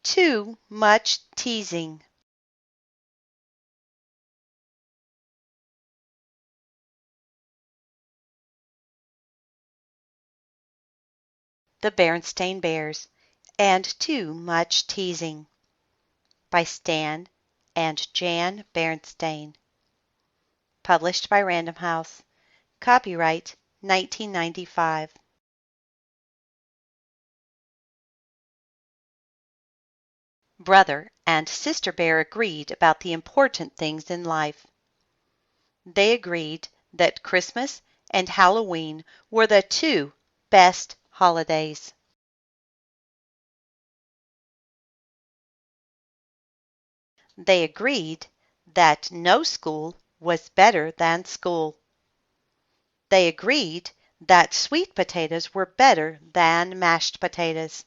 Too much teasing. The Berenstain Bears and Too Much Teasing by Stan and Jan Berenstain. Published by Random House. Copyright 1995. Brother and Sister Bear agreed about the important things in life. They agreed that Christmas and Halloween were the two best holidays. They agreed that no school was better than school. They agreed that sweet potatoes were better than mashed potatoes.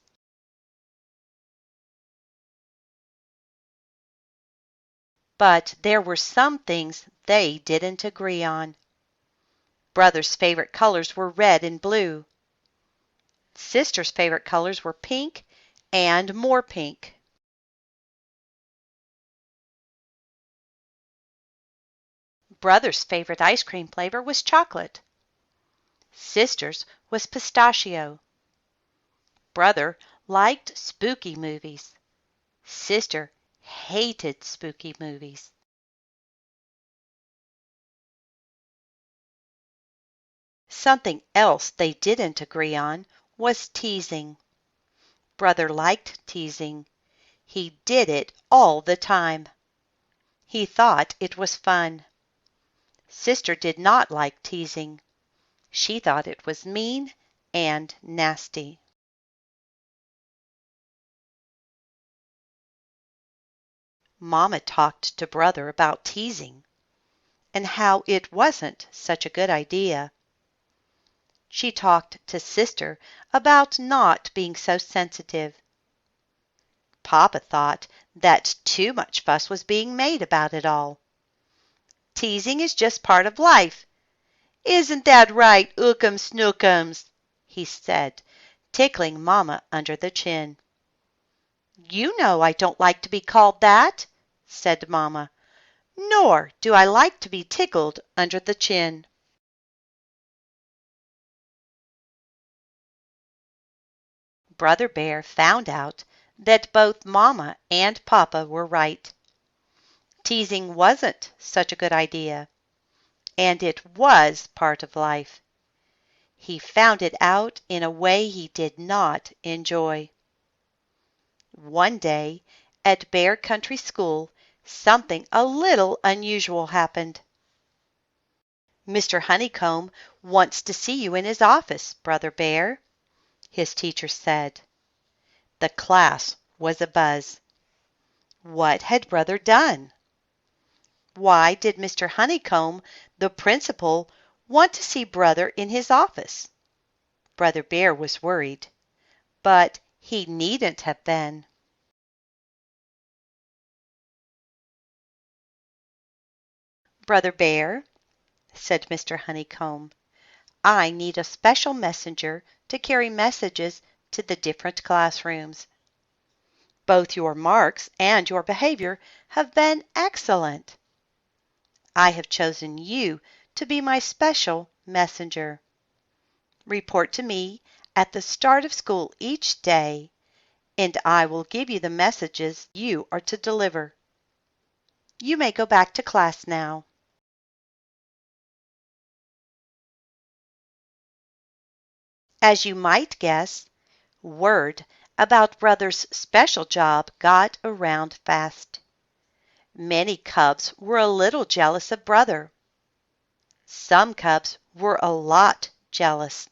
But there were some things they didn't agree on. Brother's favorite colors were red and blue. Sister's favorite colors were pink and more pink. Brother's favorite ice cream flavor was chocolate. Sister's was pistachio. Brother liked spooky movies. Sister hated spooky movies. Something else they didn't agree on was teasing. Brother liked teasing. He did it all the time. He thought it was fun. Sister did not like teasing. She thought it was mean and nasty. Mama talked to Brother about teasing and how it wasn't such a good idea. She talked to Sister about not being so sensitive. Papa thought that too much fuss was being made about it all. Teasing is just part of life. Isn't that right, Ookums Snookums? He said, tickling Mama under the chin. You know I don't like to be called that, said Mama, nor do I like to be tickled under the chin. Brother Bear found out that both Mama and Papa were right. Teasing wasn't such a good idea, and it was part of life. He found it out in a way he did not enjoy. One day at Bear Country School, something a little unusual happened. Mr. Honeycomb wants to see you in his office, Brother Bear, his teacher said. The class was abuzz. What had Brother done? Why did Mr. Honeycomb, the principal, want to see Brother in his office? Brother Bear was worried, but he needn't have been. Brother Bear, said Mr. Honeycomb, I need a special messenger to carry messages to the different classrooms. Both your marks and your behavior have been excellent. I have chosen you to be my special messenger. Report to me at the start of school each day, and I will give you the messages you are to deliver. You may go back to class now. As you might guess, word about Brother's special job got around fast. Many cubs were a little jealous of Brother. Some cubs were a lot jealous.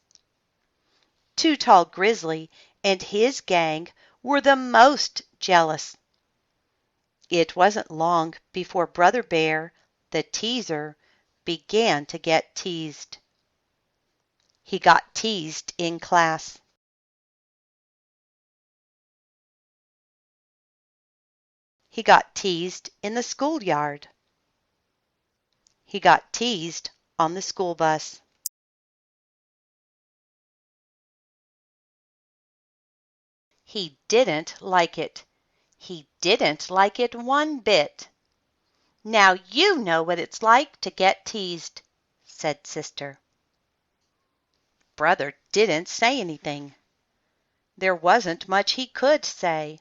Too Tall Grizzly and his gang were the most jealous. It wasn't long before Brother Bear, the teaser, began to get teased. He got teased in class. He got teased in the schoolyard. He got teased on the school bus. He didn't like it. He didn't like it one bit. "Now you know what it's like to get teased," said sister. Brother didn't say anything. There wasn't much he could say.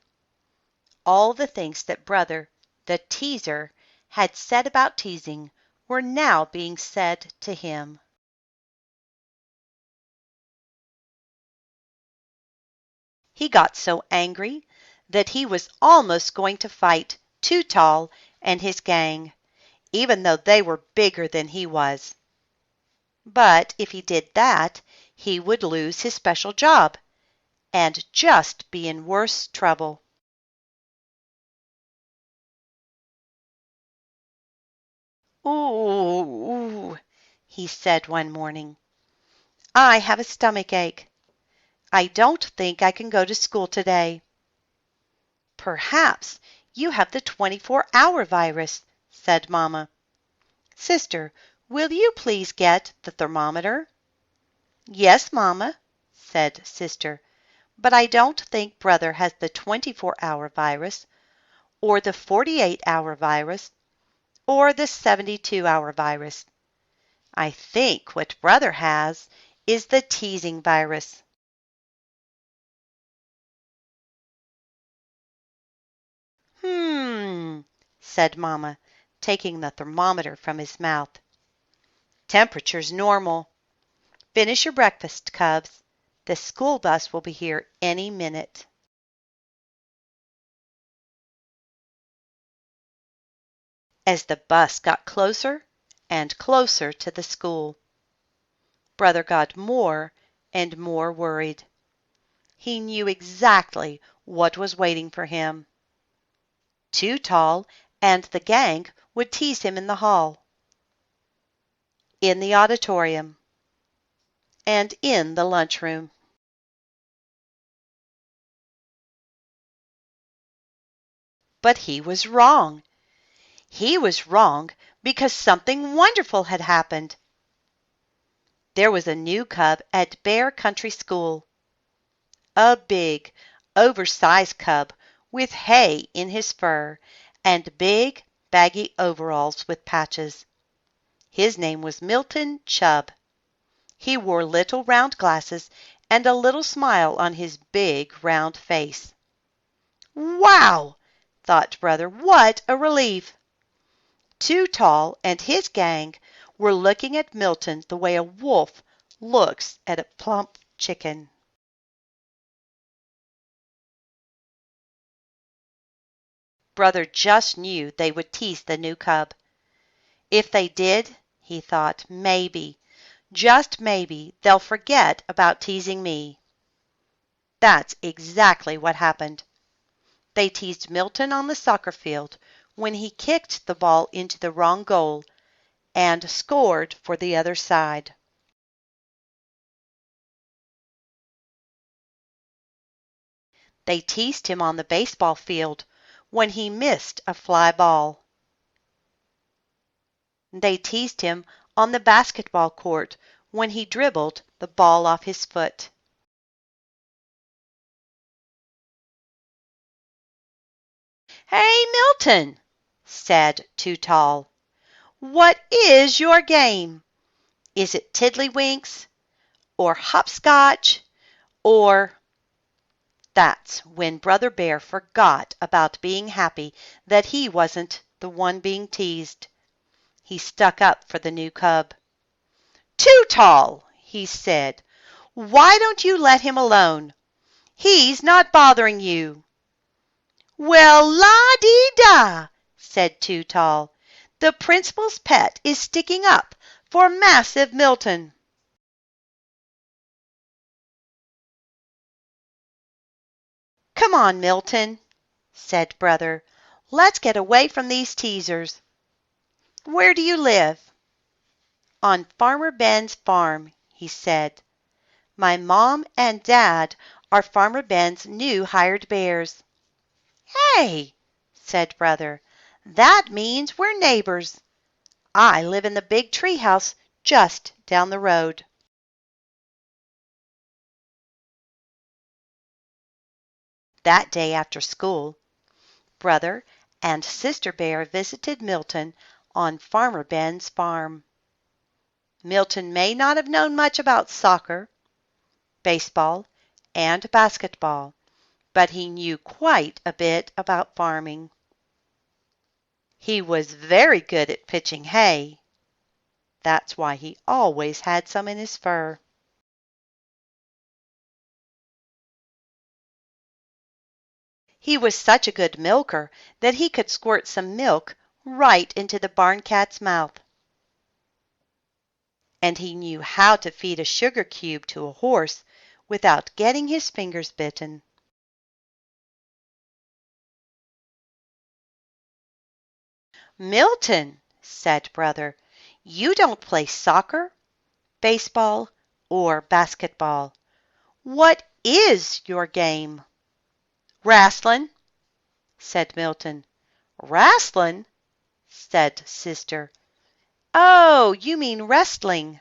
All the things that Brother, the teaser, had said about teasing were now being said to him. He got so angry that he was almost going to fight Too Tall and his gang, even though they were bigger than he was. But if he did that, he would lose his special job and just be in worse trouble. "Ooh," he said one morning, "I have a stomach ache. I don't think I can go to school today." "Perhaps you have the 24-hour virus," said Mama. "Sister, will you please get the thermometer?" "Yes, Mama," said sister, "but I don't think Brother has the 24-hour virus, or the 48-hour virus, or the 72-hour virus. I think what Brother has is the teasing virus." "Hmm," said Mama, taking the thermometer from his mouth. "Temperature's normal. Finish your breakfast, cubs. The school bus will be here any minute." As the bus got closer and closer to the school, Brother got more and more worried. He knew exactly what was waiting for him. Too Tall and the gang would tease him in the hall, in the auditorium, and in the lunchroom. But he was wrong. He was wrong because something wonderful had happened. There was a new cub at Bear Country School. A big, oversized cub with hay in his fur and big, baggy overalls with patches. His name was Milton Chubb. He wore little round glasses and a little smile on his big, round face. "Wow!" thought Brother. "What a relief!" Too Tall and his gang were looking at Milton the way a wolf looks at a plump chicken. Brother just knew they would tease the new cub. If they did, he thought, maybe, just maybe, they'll forget about teasing me. That's exactly what happened. They teased Milton on the soccer field when he kicked the ball into the wrong goal and scored for the other side. They teased him on the baseball field when he missed a fly ball. They teased him on the basketball court when he dribbled the ball off his foot. "Hey, Milton," said Too Tall, "what is your game? Is it tiddlywinks, or hopscotch, or—" That's when Brother Bear forgot about being happy that he wasn't the one being teased. He stuck up for the new cub. "Too Tall," he said, "why don't you let him alone? He's not bothering you." "Well, la-dee-da," said Too Tall. "The principal's pet is sticking up for Massive Milton." "Come on, Milton," said Brother. "Let's get away from these teasers. Where do you live?" "On Farmer Ben's farm," he said. "My mom and dad are Farmer Ben's new hired bears." "Hey," said Brother, "that means we're neighbors. I live in the big tree house just down the road." That day after school, Brother and Sister Bear visited Milton on Farmer Ben's farm. Milton may not have known much about soccer, baseball, and basketball, but he knew quite a bit about farming. He was very good at pitching hay. That's why he always had some in his fur. He was such a good milker that he could squirt some milk right into the barn cat's mouth. And he knew how to feed a sugar cube to a horse without getting his fingers bitten. "Milton," said Brother, "you don't play soccer, baseball, or basketball. What is your game?" "Wrastlin'," said Milton. "Wrastlin'?" said Sister. "Oh, you mean wrestling."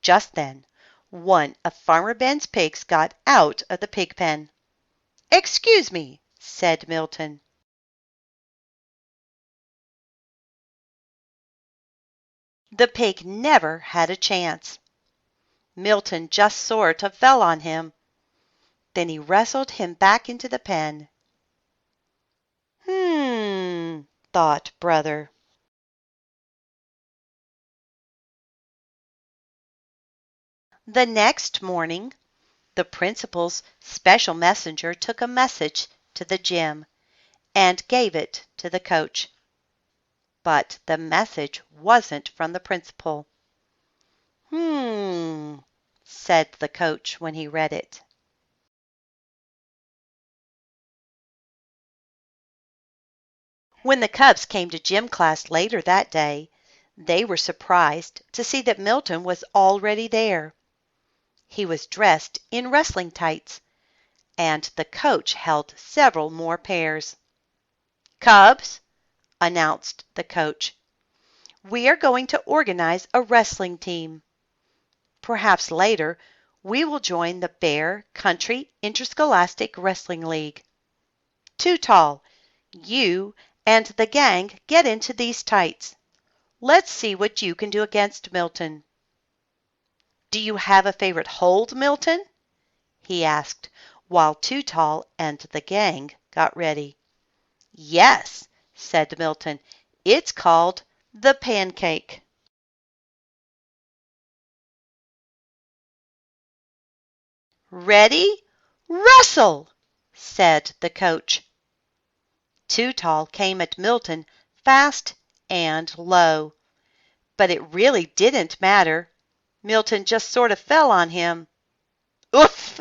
Just then one of Farmer Ben's pigs got out of the pig pen. "Excuse me," said Milton. The pig never had a chance. Milton just sort of fell on him. Then he wrestled him back into the pen. Thought Brother. The next morning, the principal's special messenger took a message to the gym and gave it to the coach. But the message wasn't from the principal. Said the coach when he read it. When the Cubs came to gym class later that day, they were surprised to see that Milton was already there. He was dressed in wrestling tights, and the coach held several more pairs. "Cubs," announced the coach, "we are going to organize a wrestling team. Perhaps later we will join the Bear Country Interscholastic Wrestling League. Too Tall, you and the gang get into these tights. Let's see what you can do against Milton." "Do you have a favorite hold, Milton?" he asked, while Too Tall and the gang got ready. "Yes," said Milton. "It's called the pancake." "Ready? Wrestle!" said the coach. Too Tall came at Milton fast and low. But it really didn't matter. Milton just sort of fell on him. "Oof!"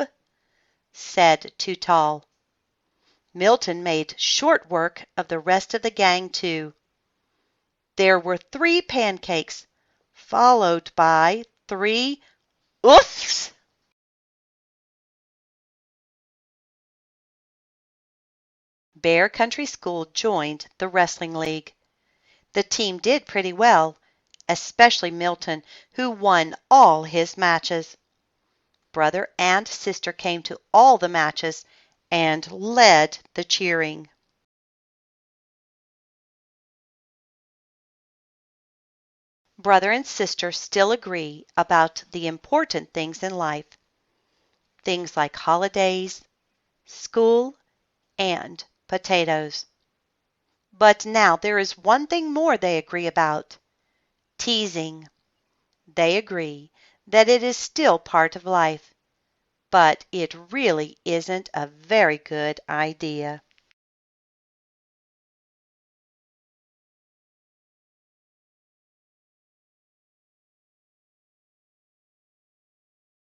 said Too Tall. Milton made short work of the rest of the gang, too. There were 3 pancakes, followed by 3 oofs. Bear Country School joined the wrestling league. The team did pretty well, especially Milton, who won all his matches. Brother and Sister came to all the matches and led the cheering. Brother and Sister still agree about the important things in life. Things like holidays, school, and potatoes. But now there is one thing more they agree about: teasing. They agree that it is still part of life, but it really isn't a very good idea.